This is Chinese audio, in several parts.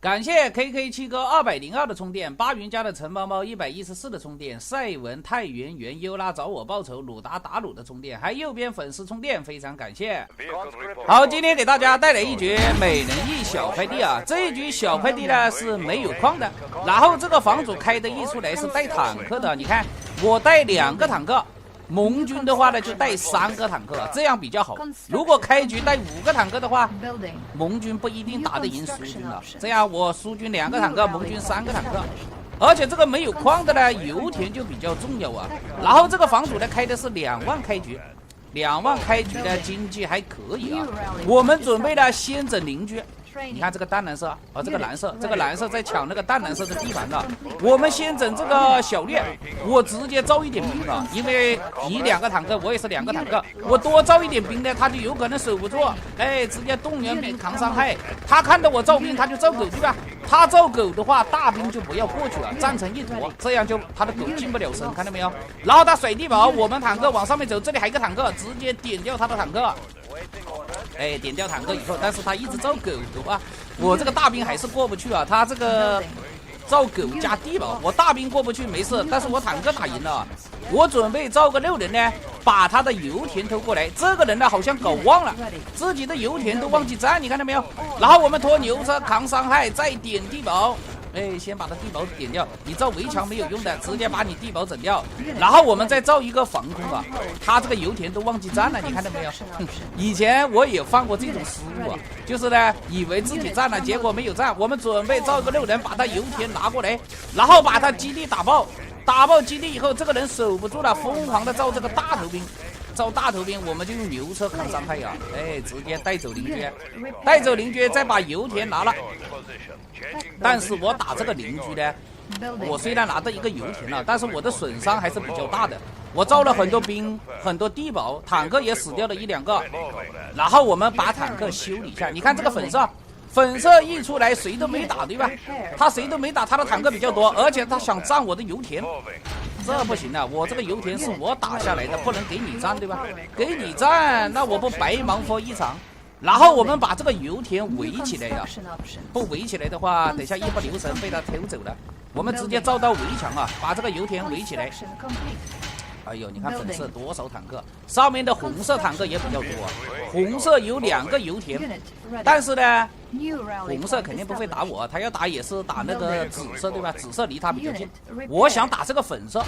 感谢 KK7哥202的充电，巴云家的陈猫猫114的充电，赛文太原原优拉找我报仇，鲁达打鲁的充电，还右边粉丝充电，非常感谢。好，今天给大家带来一局美人翼小快递啊，这一局小快递呢是没有矿的，然后这个房主开的一出来是带坦克的，你看我带2个坦克。盟军的话呢，就带3个坦克，这样比较好。如果开局带5个坦克的话，盟军不一定打得赢苏军了。这样我苏军2个坦克，盟军3个坦克。而且这个没有矿的呢，油田就比较重要啊。然后这个房主呢开的是2万开局，2万开局的经济还可以啊。我们准备呢先整邻居。你看这个淡蓝色啊，这个蓝色在抢那个淡蓝色的地盘了。我们先整这个小掠，我直接造一点兵了，因为你2个坦克，我也是2个坦克，我多造一点兵呢，他就有可能守不住，哎，直接动员兵扛伤害。他看到我造兵，他就造狗，对吧？他造狗的话，大兵就不要过去了，站成一坨，这样就他的狗进不了身，看到没有？然后他甩地堡，我们坦克往上面走，这里还有一个坦克，直接点掉他的坦克。哎，点掉坦克以后，但是他一直造狗的话，我这个大兵还是过不去啊。他这个造狗加地堡，我大兵过不去没事，但是我坦克打赢了。我准备造个6人呢，把他的油田偷过来。这个人呢，好像搞忘了自己的油田都忘记占，你看到没有？然后我们拖牛车扛伤害，再点地堡。哎，先把它地堡点掉，你造围墙没有用的，直接把你地堡整掉，然后我们再造一个防空啊。他这个油田都忘记占了，你看到没有？以前我也犯过这种失误啊，就是呢，以为自己占了，结果没有占。我们准备造一个6人，把他油田拿过来，然后把他基地打爆，打爆基地以后，这个人守不住了，疯狂的造这个大头兵。造大头兵，我们就用牛车扛伤害呀！哎，直接带走邻居，带走邻居，再把油田拿了。但是我打这个邻居呢，我虽然拿到一个油田了，但是我的损伤还是比较大的。我造了很多兵，很多地堡，坦克也死掉了1、2个。然后我们把坦克修理一下，你看这个粉色一出来谁都没打，对吧？他谁都没打，他的坦克比较多，而且他想占我的油田。这不行啊，我这个油田是我打下来的，不能给你占，对吧？给你占，那我不白忙活一场。然后我们把这个油田围起来呀，不围起来的话，等下一不留神被他偷走了。我们直接造到围墙啊，把这个油田围起来。哎呦，你看粉色多少坦克，上面的红色坦克也比较多啊。红色有2个油田，但是呢，红色肯定不会打我，他要打也是打那个紫色，对吧？紫色离他比较近。我想打这个粉色，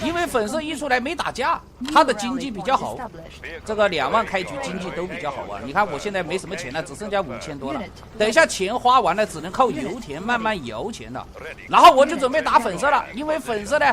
因为粉色一出来没打架，他的经济比较好。这个2万开局经济都比较好啊。你看我现在没什么钱了，只剩下5000多了。等一下钱花完了，只能靠油田慢慢摇钱了。然后我就准备打粉色了，因为粉色呢，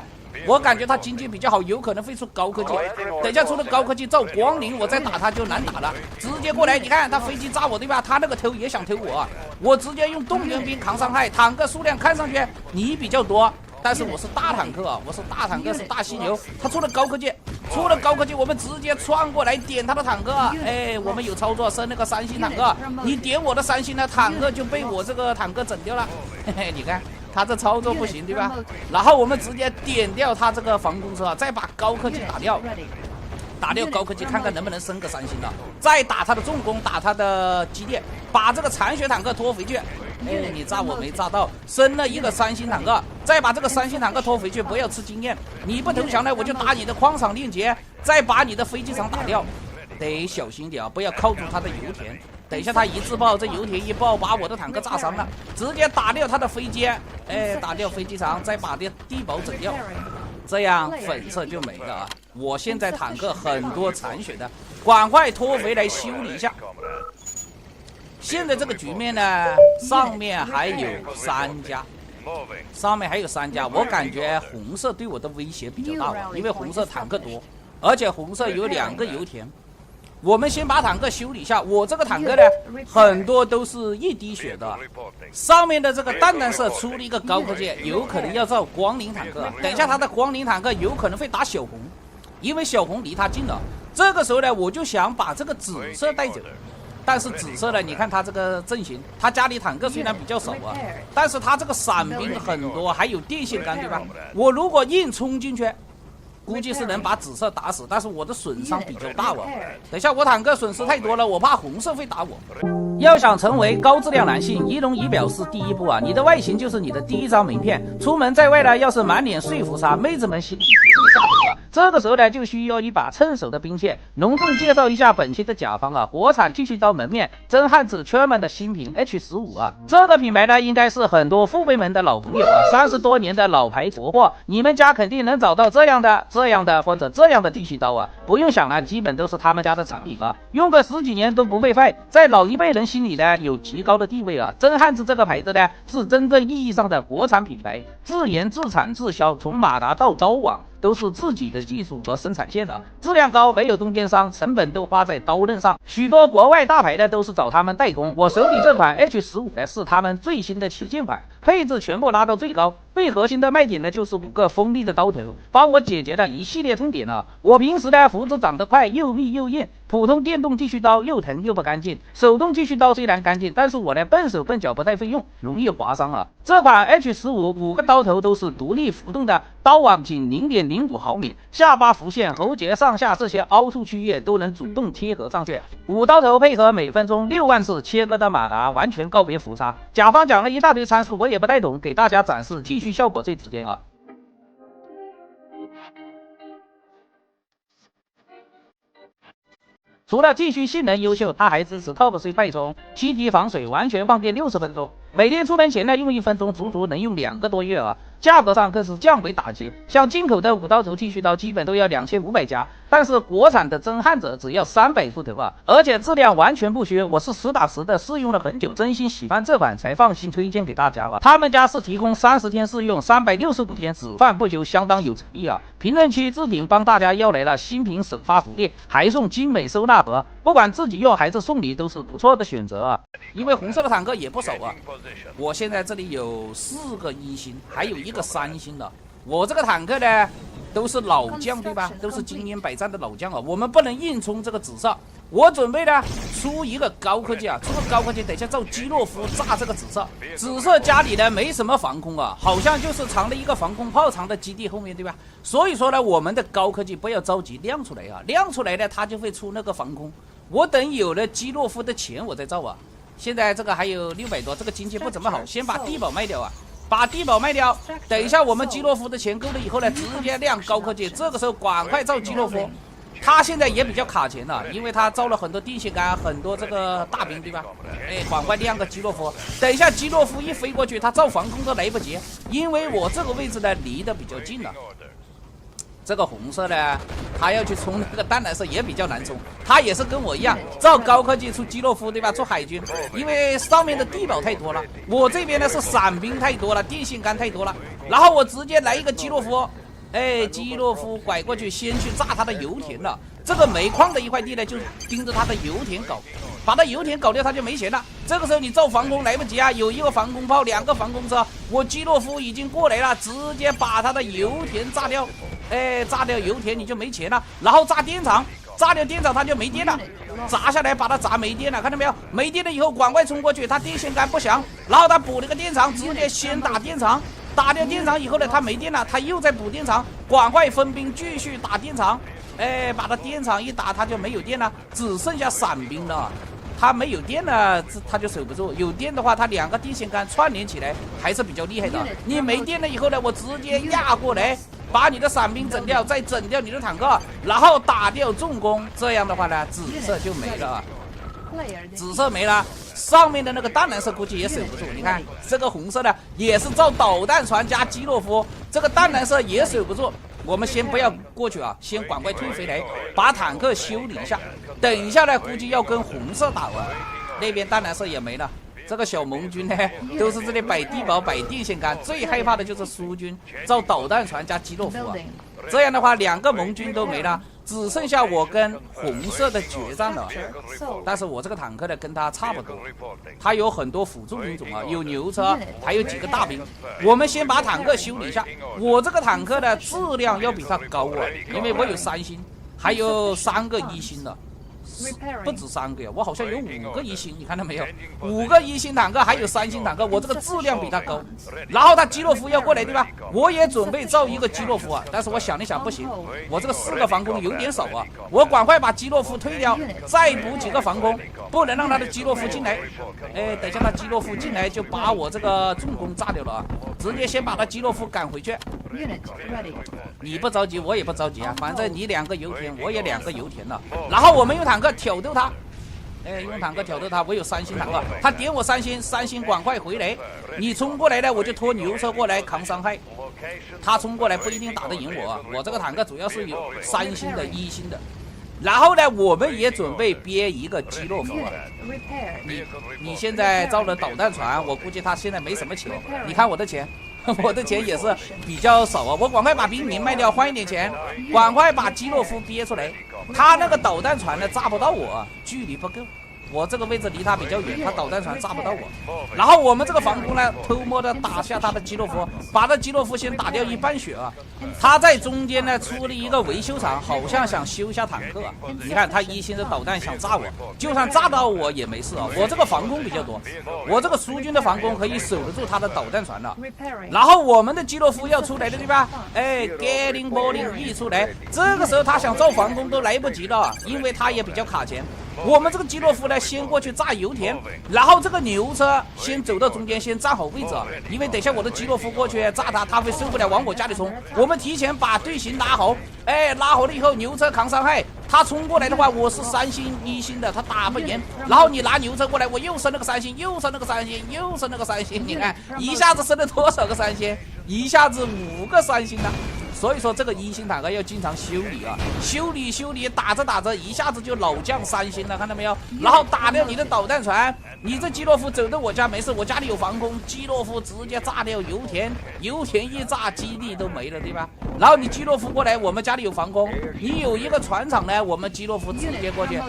我感觉他经济比较好，有可能会出高科技。等一下出了高科技造光灵，我再打他就难打了。直接过来，你看他飞机炸我，对吧？他那个偷也想偷我，我直接用动员兵扛伤害。坦克数量看上去你比较多，但是我是大坦克啊，我是大坦克，是大犀牛。他出了高科技，我们直接窜过来点他的坦克。哎，我们有操作，升那个3星坦克。你点我的3星的坦克就被我这个坦克整掉了。嘿嘿，你看。他这操作不行，对吧？然后我们直接点掉他这个防空车，再把高科技打掉，打掉高科技，看看能不能升个3星了。再打他的重工，打他的基地，把这个残血坦克拖回去。哎，你炸我没炸到，升了一个3星坦克，再把这个3星坦克拖回去，不要吃经验。你不投降呢，我就打你的矿场链接，再把你的飞机场打掉。得小心点啊，不要靠住他的油田。等一下他一自爆，这油田一爆，把我的坦克炸伤了，直接打掉他的飞机，哎，打掉飞机场，再把地堡整掉，这样粉色就没了啊！我现在坦克很多残血的，赶快拖回来修理一下。现在这个局面呢，上面还有3家，我感觉红色对我的威胁比较大吧，因为红色坦克多，而且红色有2个油田。我们先把坦克修理一下，我这个坦克呢，很多都是1滴血的。上面的这个淡色出了一个高科技，有可能要造光灵坦克。等一下他的光灵坦克有可能会打小红，因为小红离他近了。这个时候呢，我就想把这个紫色带走。但是紫色呢，你看他这个阵型，他家里坦克虽然比较少啊，但是他这个伞兵很多，还有电线杆，对吧？我如果硬冲进去，估计是能把紫色打死，但是我的损伤比较大哦。等一下我坦克损失太多了，我怕红色会打我。要想成为高质量男性，仪容仪表是第一步啊！你的外形就是你的第一张名片。出门在外呢，要是满脸碎胡茬，妹子们心里下头啊。这个时候呢，就需要一把趁手的兵器。隆重介绍一下本期的甲方啊，国产剃须刀门面真汉子圈们的新品 H15啊。这个品牌呢，应该是很多父辈们的老朋友啊，30多年的老牌国货，你们家肯定能找到这样的或者这样的剃须刀啊。不用想了，基本都是他们家的产品啊，用个10几年都不会坏，在老一辈人心里呢有极高的地位啊。真汉子这个牌子呢，是真正意义上的国产品牌，自研自产自销，从马达到刀网都是自己的技术和生产线的，质量高，没有中间商，成本都花在刀刃上。许多国外大牌的都是找他们代工，我手里这款 H15 呢是他们最新的旗舰款，配置全部拉到最高。最核心的卖点呢，就是5个锋利的刀头，帮我解决了一系列痛点啊。我平时呢胡子长得快，又密又硬，普通电动剃须刀又疼又不干净，手动剃须刀虽然干净，但是我呢笨手笨脚不太会用，容易划伤啊。这款 H15 5个刀头都是独立浮动的，刀网仅 0.05 毫米，下巴浮线、喉结上下这些凹凸区域都能主动贴合上去。5刀头配合每分钟6万次切割的马达，完全告别浮沙。甲方讲了一大堆参数，我也不太懂，给大家展示剃须效果最直接啊。除了剃须性能优秀，它还支持 Top-C 快充，7级防水，完全放电60分钟。每天出门前呢，用1分钟，足足能用2个多月啊。价格上更是降维打击，像进口的5刀头剃须刀基本都要2500加，但是国产的真汉子只要300出头啊，而且质量完全不虚，我是实打实的试用了很久，真心喜欢这款才放心推荐给大家啊。他们家是提供30天试用，365天只犯不休，相当有诚意啊。评论区置顶帮大家要来了新品首发福利，还送精美收纳盒，不管自己用还是送礼都是不错的选择啊。因为红色的坦克也不少啊，我现在这里有4个1星，还有1个3星的。我这个坦克呢都是老将对吧，都是经验百战的老将啊，我们不能硬冲这个紫色。我准备呢出一个高科技啊，出个高科技，等一下照基洛夫炸这个紫色。紫色家里呢没什么防空啊，好像就是藏了一个防空炮藏在基地后面对吧？所以说呢，我们的高科技不要着急亮出来啊，亮出来呢它就会出那个防空。我等有了基洛夫的钱我再造啊。现在这个还有600多，这个经济不怎么好，先把地保卖掉啊，把地保卖掉。等一下我们基洛夫的钱够了以后呢，直接亮高科技，这个时候赶快造基洛夫。他现在也比较卡钱了，因为他招了很多电线杆，很多这个大兵对吧？哎，赶快亮个基洛夫。等一下基洛夫一飞过去，他造防空都来不及，因为我这个位置呢离得比较近了。这个红色呢，他要去冲那个淡蓝色也比较难冲，他也是跟我一样造高科技出基洛夫对吧？出海军，因为上面的地堡太多了，我这边呢是伞兵太多了，电线杆太多了，然后我直接来一个基洛夫。哎，基洛夫拐过去，先去炸他的油田了。这个煤矿的一块地呢，就盯着他的油田搞，把他油田搞掉，他就没钱了。这个时候你造防空来不及啊，有1个防空炮，2个防空车，我基洛夫已经过来了，直接把他的油田炸掉。哎，炸掉油田你就没钱了，然后炸电厂，炸掉电厂他就没电了，砸下来把他砸没电了，看到没有？没电了以后赶快冲过去，他电线杆不响，然后他补了个电厂，直接先打电厂。打掉电厂以后呢，他没电了，他又在补电厂，赶快分兵继续打电厂。哎，把他电厂一打，他就没有电了，只剩下伞兵了。他没有电了，他就守不住。有电的话，他2个电线杆串联起来还是比较厉害的。你没电了以后呢，我直接压过来，把你的伞兵整掉，再整掉你的坦克，然后打掉重工。这样的话呢，紫色就没了。紫色没了，上面的那个淡蓝色估计也守不住。你看这个红色的也是造导弹船加基洛夫，这个淡蓝色也守不住。我们先不要过去啊，先赶快退回来，把坦克修理一下。等一下呢，估计要跟红色打完，那边淡蓝色也没了。这个小盟军呢，都是这里摆地堡、摆电线杆，最害怕的就是苏军造导弹船加基洛夫啊。这样的话，2个盟军都没了，只剩下我跟红色的决战了。但是我这个坦克呢，跟他差不多，他有很多辅助兵种啊，有牛车，还有几个大兵。我们先把坦克修理一下。我这个坦克的质量要比他高啊，因为我有3星，还有3个1星的。不止3个呀，我好像有5个1星，你看到没有？5个1星坦克，还有3星坦克，我这个质量比他高。然后他基洛夫要过来，对吧？我也准备造一个基洛夫啊，但是我想了想，不行，我这个4个防空有点少啊，我赶快把基洛夫推掉，再补几个防空，不能让他的基洛夫进来。哎，等一下他基洛夫进来就把我这个重工炸掉了啊！直接先把他基洛夫赶回去。你不着急，我也不着急啊，反正你2个油田，我也2个油田了。然后我们用坦克挑逗他。哎，用坦克挑逗他，我有3星坦克，他点我3星，3星赶快回来！你冲过来呢，我就拖牛车过来扛伤害。他冲过来不一定打得赢我，我这个坦克主要是有3星的、1星的。然后呢，我们也准备憋一个基洛夫。你现在造了导弹船，我估计他现在没什么钱。你看我的钱。我的钱也是比较少啊，我赶快把兵营卖掉换一点钱，赶快把基洛夫憋出来。他那个导弹船呢炸不到我，距离不够，我这个位置离他比较远，他导弹船炸不到我。然后我们这个防空呢偷摸的打下他的基洛夫，把这基洛夫先打掉1半血啊。他在中间呢出了一个维修厂，好像想修一下坦克啊。你看他1星的导弹想炸我，就算炸到我也没事啊，我这个防空比较多，我这个苏军的防空可以守得住他的导弹船了。然后我们的基洛夫要出来的对吧？哎 ，Getting Bowling 一出来，这个时候他想造防空都来不及了，因为他也比较卡钱。我们这个基洛夫呢，先过去炸油田，然后这个牛车先走到中间，先站好位置，因为等一下我的基洛夫过去炸他，他会受不了往我家里冲。我们提前把队形拉好，哎，拉好了以后，牛车扛伤害，他冲过来的话，我是3星1星的，他打不赢。然后你拿牛车过来，我又升了个3星，又升了个3星，又升了个3星，你看一下子升了多少个3星？一下子5个3星了。所以说这个1星坦克要经常修理啊，修理打着打着一下子就老将3星了，看到没有？然后打掉你的导弹船，你这基洛夫走到我家没事，我家里有防空，基洛夫直接炸掉油田，油田一炸基地都没了，对吧？然后你基洛夫过来，我们家里有防空，你有一个船厂呢，我们基洛夫直接过去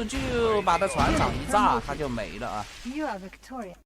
就把这船厂一炸，它就没了啊。